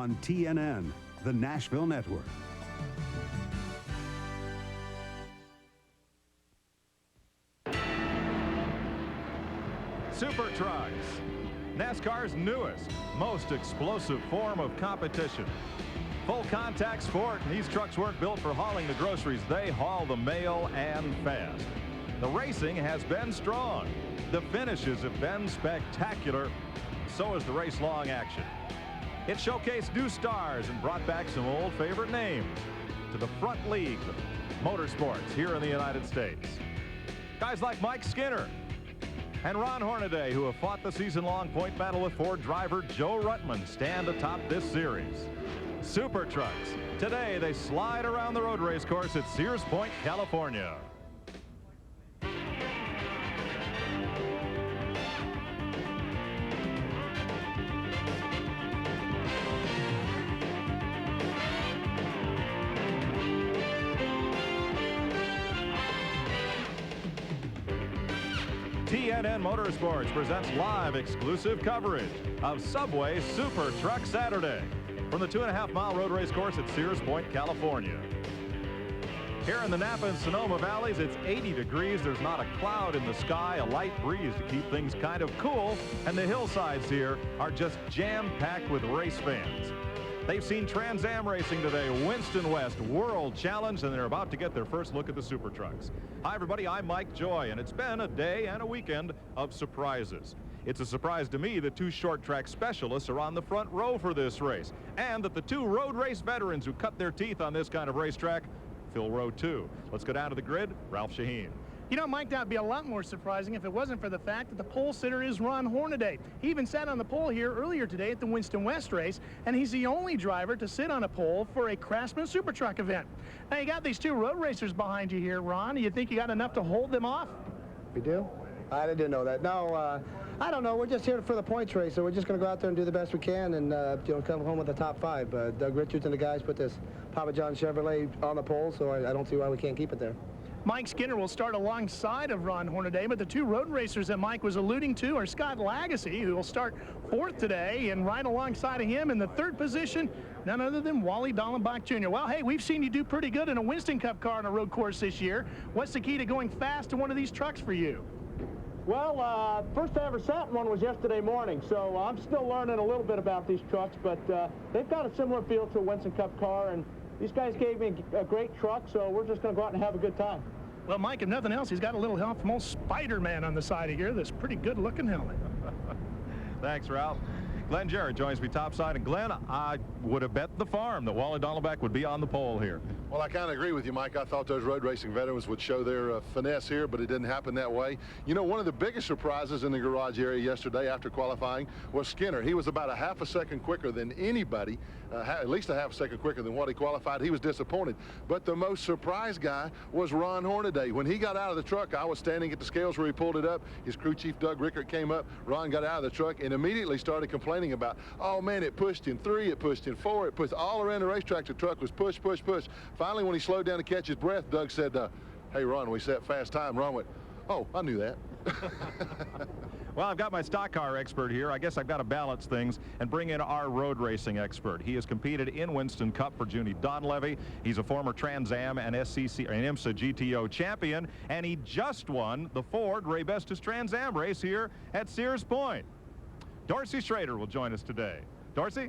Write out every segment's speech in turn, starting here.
on TNN, the Nashville Network. SuperTrucks, NASCAR's newest, most explosive form of competition. Full contact sport, and these trucks weren't built for hauling the groceries. They haul the mail and fast. The racing has been strong. The finishes have been spectacular. So is the race-long action. It showcased new stars and brought back some old favorite names to the front league of motorsports here in the United States. Guys like Mike Skinner and Ron Hornaday, who have fought the season-long point battle with Ford driver Joe Ruttman, stand atop this series. SuperTrucks. Today, they slide around the road race course at Sears Point, California. TNN Motorsports presents live exclusive coverage of Subway SuperTruck Saturday from the 2.5-mile road race course at Sears Point, California. Here in the Napa and Sonoma valleys, it's 80 degrees. There's not a cloud in the sky, a light breeze to keep things kind of cool, and the hillsides here are just jam-packed with race fans. They've seen Trans Am racing today, Winston West World Challenge, and they're about to get their first look at the SuperTrucks. Hi, everybody. I'm Mike Joy, and it's been a day and a weekend of surprises. It's a surprise to me that two short track specialists are on the front row for this race, and that the two road race veterans who cut their teeth on this kind of racetrack fill row 2. Let's go down to the grid. Ralph Shaheen. You know, Mike, that would be a lot more surprising if it wasn't for the fact that the pole sitter is Ron Hornaday. He even sat on the pole here earlier today at the Winston West race, and he's the only driver to sit on a pole for a Craftsman SuperTruck event. Now, you got these two road racers behind you here, Ron. Do you think you got enough to hold them off? We do? I didn't know that. No, I don't know. We're just here for the points race, so we're just going to go out there and do the best we can and come home with the top 5. Doug Richards and the guys put this Papa John Chevrolet on the pole, so I don't see why we can't keep it there. Mike Skinner will start alongside of Ron Hornaday, but the two road racers that Mike was alluding to are Scott Lagasse, who will start 4th today, and right alongside of him in the 3rd position, none other than Wally Dallenbach Jr. Well, hey, we've seen you do pretty good in a Winston Cup car on a road course this year. What's the key to going fast in one of these trucks for you? Well, first I ever sat in one was yesterday morning, so I'm still learning a little bit about these trucks, but they've got a similar feel to a Winston Cup car, and these guys gave me a great truck, so we're just going to go out and have a good time. Well, Mike, if nothing else, he's got a little help from old Spider-Man on the side of here. This pretty good-looking helmet. Thanks, Ralph. Glenn Jarrett joins me topside. And Glenn, I would have bet the farm that Wally Dallenbach would be on the pole here. Well, I kind of agree with you, Mike. I thought those road racing veterans would show their finesse here, but it didn't happen that way. You know, one of the biggest surprises in the garage area yesterday after qualifying was Skinner. He was about a half a second quicker than anybody, at least a half a second quicker than what he qualified. He was disappointed. But the most surprised guy was Ron Hornaday. When he got out of the truck, I was standing at the scales where he pulled it up. His crew chief, Doug Rickert, came up. Ron got out of the truck and immediately started complaining about, oh, man, it pushed in 3, it pushed in 4, it pushed all around the racetrack. The truck was push, push, push. Finally, when he slowed down to catch his breath, Doug said, hey, Ron, we set fast time. Ron went, oh, I knew that. Well, I've got my stock car expert here. I guess I've got to balance things and bring in our road racing expert. He has competed in Winston Cup for Junie Donlevy. He's a former Trans Am and SCC and IMSA GTO champion, and he just won the Ford Ray Bestis Trans Am race here at Sears Point. Dorsey Schrader will join us today. Dorsey?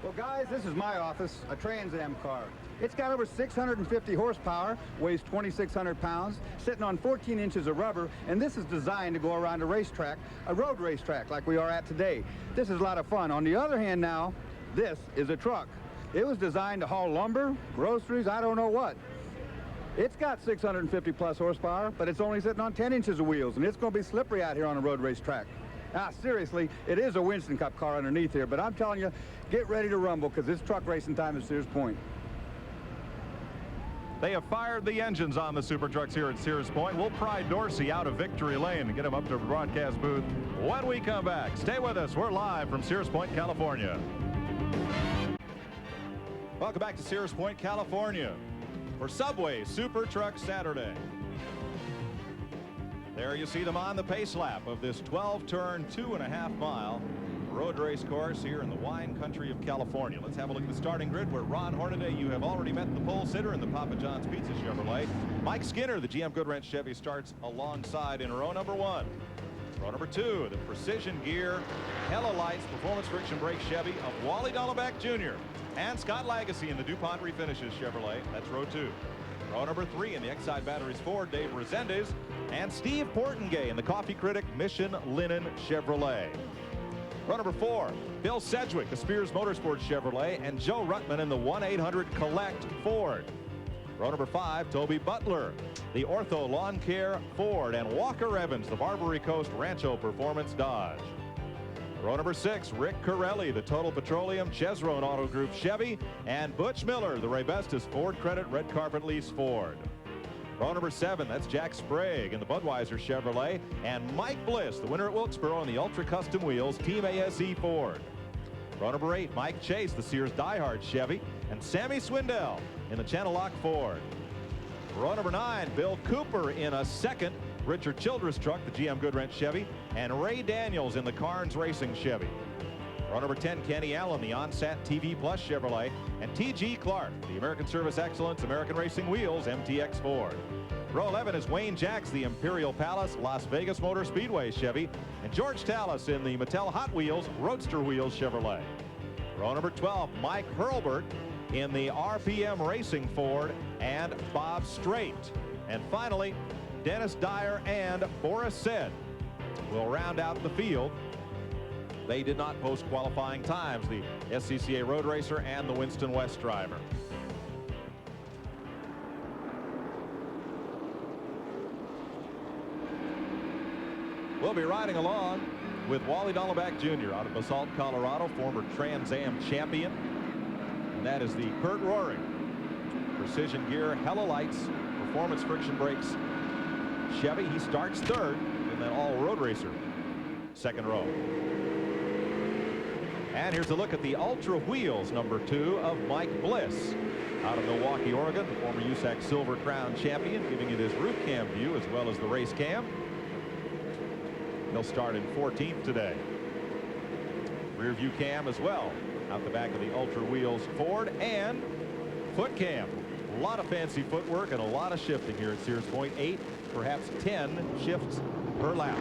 Well, guys, this is my office, a Trans Am car. It's got over 650 horsepower, weighs 2,600 pounds, sitting on 14 inches of rubber, and this is designed to go around a racetrack, a road racetrack like we are at today. This is a lot of fun. On the other hand now, this is a truck. It was designed to haul lumber, groceries, I don't know what. It's got 650 plus horsepower, but it's only sitting on 10 inches of wheels, and it's going to be slippery out here on a road racetrack. Now, seriously, it is a Winston Cup car underneath here, but I'm telling you, get ready to rumble, because it's truck racing time at Sears Point. They have fired the engines on the SuperTrucks here at Sears Point. We'll pry Dorsey out of victory lane and get him up to the broadcast booth when we come back. Stay with us. We're live from Sears Point, California. Welcome back to Sears Point, California for Subway SuperTruck Saturday. There you see them on the pace lap of this 12-turn, 2.5-mile road race course here in the wine country of California. Let's have a look at the starting grid where Ron Hornaday, you have already met the pole sitter in the Papa John's Pizza Chevrolet. Mike Skinner, the GM Goodwrench Chevy, starts alongside in row number 1. Row number 2, the Precision Gear Hella Lights Performance Friction Brake Chevy of Wally Dolleback Jr. and Scott Lagasse in the DuPont Refinishes Chevrolet. That's row 2. Row number 3 in the Exide Batteries Ford, Dave Resendez and Steve Portengay in the Coffee Critic Mission Linen Chevrolet. Row number 4, Bill Sedgwick, the Spears Motorsports Chevrolet, and Joe Ruttman in the 1-800-COLLECT Ford. Row number 5, Toby Butler, the Ortho Lawn Care Ford, and Walker Evans, the Barbary Coast Rancho Performance Dodge. Row number 6, Rick Corelli, the Total Petroleum Chevron Auto Group Chevy, and Butch Miller, the Raybestos Ford Credit Red Carpet Lease Ford. Row number 7, that's Jack Sprague in the Budweiser Chevrolet, and Mike Bliss, the winner at Wilkesboro in the Ultra Custom Wheels Team ASE Ford. Row number 8, Mike Chase, the Sears Diehard Chevy, and Sammy Swindell in the Channel Lock Ford. Row number 9, Bill Cooper in a second Richard Childress truck, the GM Goodwrench Chevy, and Ray Daniels in the Carnes Racing Chevy. Row number 10, Kenny Allen, the OnSat TV Plus Chevrolet, and T.G. Clark, the American Service Excellence American Racing Wheels MTX Ford. Row 11 is Wayne Jacks, the Imperial Palace Las Vegas Motor Speedway Chevy, and George Tallis in the Mattel Hot Wheels Roadster Wheels Chevrolet. Row number 12, Mike Hurlbert in the RPM Racing Ford, and Bob Strait. And finally, Dennis Dyer and Boris Said will round out the field. They did not post qualifying times, the SCCA road racer and the Winston West driver. We'll be riding along with Wally Dolleback Jr. out of Basalt, Colorado, former Trans Am champion. And that is the Kurt Roaring Precision Gear Hella Lights Performance Friction Brakes Chevy. He starts third in that all road racer second row. And here's a look at the Ultra Wheels number 2 of Mike Bliss out of Milwaukee, Oregon, the former USAC Silver Crown champion, giving it his roof cam view as well as the race cam. He'll start in 14th today. Rear view cam as well out the back of the Ultra Wheels Ford, and foot cam. A lot of fancy footwork and a lot of shifting here at Sears Point. 8, perhaps 10 shifts per lap.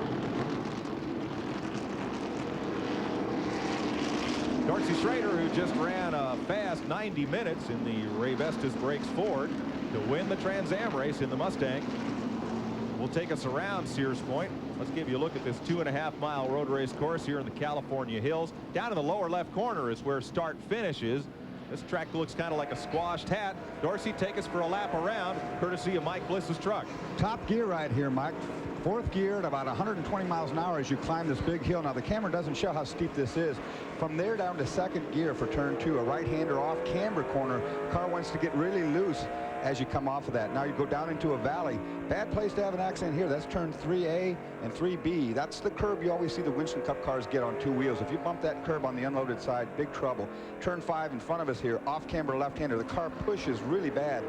Dorsey Schrader, who just ran a fast 90 minutes in the Raybestos Brakes Ford to win the Trans Am race in the Mustang, will take us around Sears Point. Let's give you a look at this 2.5-mile road race course here in the California Hills. Down in the lower left corner is where start finishes. This track looks kind of like a squashed hat. Dorsey, take us for a lap around, courtesy of Mike Bliss's truck. Top gear right here, Mike. 4th gear at about 120 miles an hour as you climb this big hill. Now the camera doesn't show how steep this is. From there down to 2nd gear for turn 2, a right-hander off camber corner. Car wants to get really loose as you come off of that. Now you go down into a valley. Bad place to have an accident here. That's turn 3A and 3B. That's the curb you always see the Winston Cup cars get on 2 wheels. If you bump that curb on the unloaded side, big trouble. Turn 5 in front of us here, off camber left-hander. The car pushes really bad.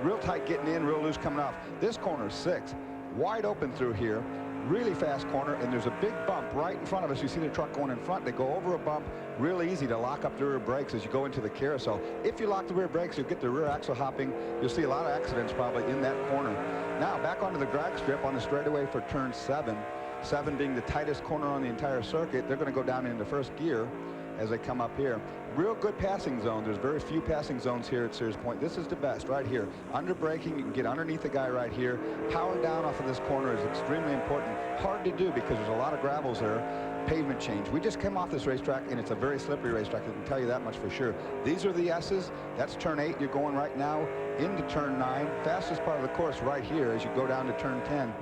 Real tight getting in, real loose coming off. This corner is 6. Wide open through here. Really fast corner, and there's a big bump right in front of us. You see the truck going in front. They go over a bump. Real easy to lock up the rear brakes as you go into the carousel. If you lock the rear brakes, you'll get the rear axle hopping. You'll see a lot of accidents probably in that corner. Now back onto the drag strip on the straightaway for turn 7. 7 being the tightest corner on the entire circuit. They're going to go down into 1st gear as they come up here. Real good passing zone. There's very few passing zones here at Sears Point. This is the best right here. Under braking, you can get underneath the guy right here. Power down off of this corner is extremely important. Hard to do because there's a lot of gravels there. Pavement change. We just came off this racetrack and it's a very slippery racetrack. I can tell you that much for sure. These are the S's. That's turn 8. You're going right now into turn 9. Fastest part of the course right here as you go down to turn 10.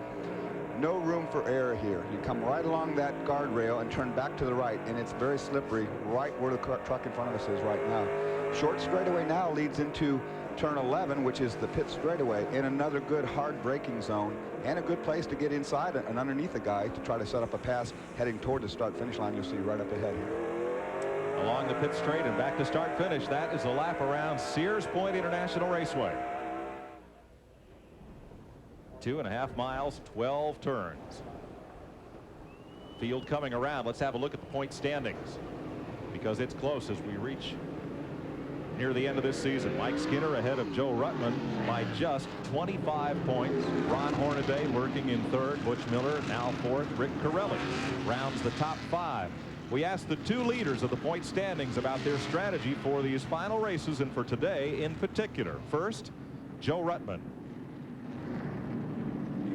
No room for error here. You come right along that guardrail and turn back to the right, and it's very slippery right where the truck in front of us is right now. Short straightaway now leads into turn 11, which is the pit straightaway, and another good hard braking zone and a good place to get inside and underneath the guy to try to set up a pass heading toward the start finish line. You'll see right up ahead here. Along the pit straight and back to start finish. That is a lap around Sears Point International Raceway. 2.5 miles, 12 turns. Field coming around. Let's have a look at the point standings, because it's close as we reach near the end of this season. Mike Skinner ahead of Joe Ruttman by just 25 points. Ron Hornaday lurking in third. Butch Miller now fourth. Rick Corelli rounds the top 5. We asked the 2 leaders of the point standings about their strategy for these final races and for today in particular. First, Joe Ruttman.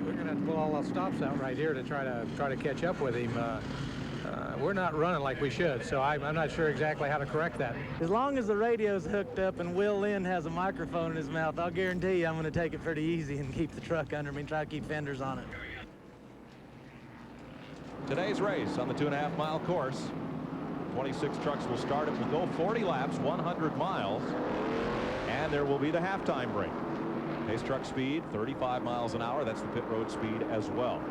We're going to have to pull all our stops out right here to try to catch up with him. We're not running like we should, so I'm not sure exactly how to correct that. As long as the radio's hooked up and Will Lynn has a microphone in his mouth, I'll guarantee you I'm going to take it pretty easy and keep the truck under me and try to keep fenders on it. Today's race on the 2.5-mile course. 26 trucks will start. It will go 40 laps, 100 miles, and there will be the halftime break. Pace truck speed 35 miles an hour. That's the pit road speed as well.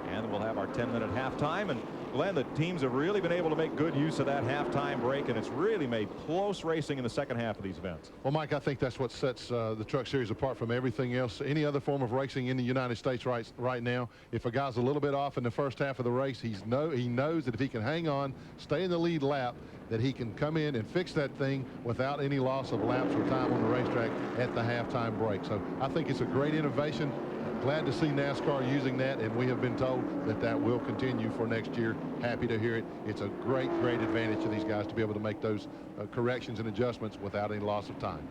And we'll have our 10-minute halftime. And Glenn, the teams have really been able to make good use of that halftime break, and it's really made close racing in the second half of these events. Well, Mike, I think that's what sets the Truck Series apart from everything else, any other form of racing in the United States right now. If a guy's a little bit off in the first half of the race, he knows that if he can hang on, stay in the lead lap, that he can come in and fix that thing without any loss of laps or time on the racetrack at the halftime break. So I think it's a great innovation. Glad to see NASCAR using that, and we have been told that that will continue for next year. Happy to hear it. It's a great advantage to these guys to be able to make those corrections and adjustments without any loss of time.